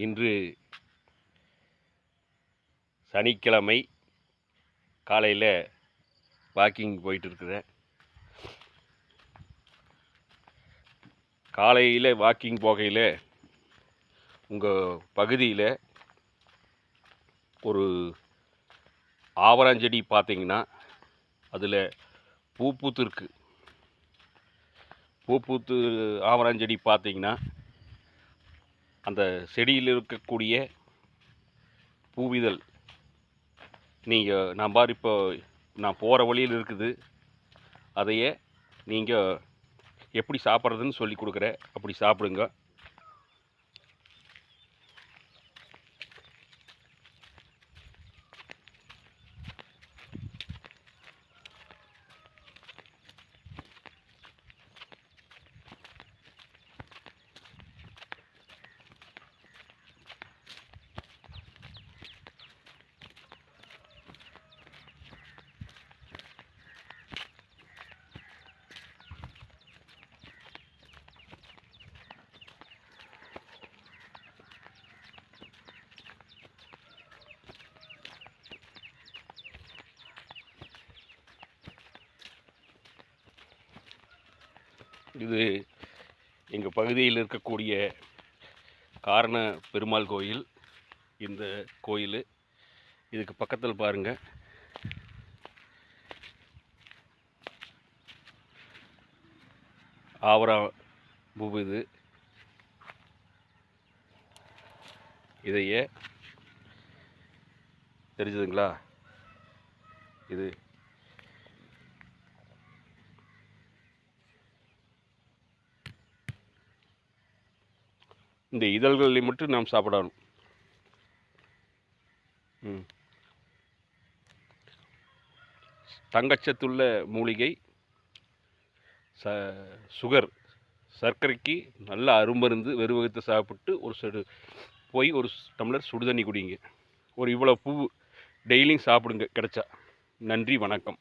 இன்று சனிக்கிழமை காலையில் வாக்கிங் போயிட்டுருக்குறேன். காலையில் வாக்கிங் போகையில் உங்கள் பகுதியில் ஒரு ஆவராஞ்செடி பார்த்தீங்கன்னா அதில் பூ பூத்துருக்கு. ஆவராஞ்செடி பார்த்தீங்கன்னா அந்த செடியில் இருக்கக்கூடிய பூவிதழ் இப்போ நான் போகிற வழியில் இருக்குது. அதையே நீங்கள் எப்படி சாப்பிட்றதுன்னு சொல்லி கொடுக்குறேன். அப்படி சாப்பிடுங்க. இது எங்கள் பகுதியில் இருக்கக்கூடிய காரண பெருமாள் கோயில். இந்த கோயில் இதுக்கு பக்கத்தில் பாருங்கள், ஆவரா பூ. இதையே தெரிஞ்சதுங்களா? இது இந்த இதழ்களை மட்டும் நாம் சாப்பிடணும். தங்கச்சத்துள்ள மூலிகை, சுகர், சர்க்கரைக்கு நல்ல அருமருந்து. வெறுவகத்தை சாப்பிட்டு ஒரு டம்ளர் சுடுதண்ணி குடிங்க. இவ்வளோ பூ டெய்லியும் சாப்பிடுங்க கிடைச்சா. நன்றி, வணக்கம்.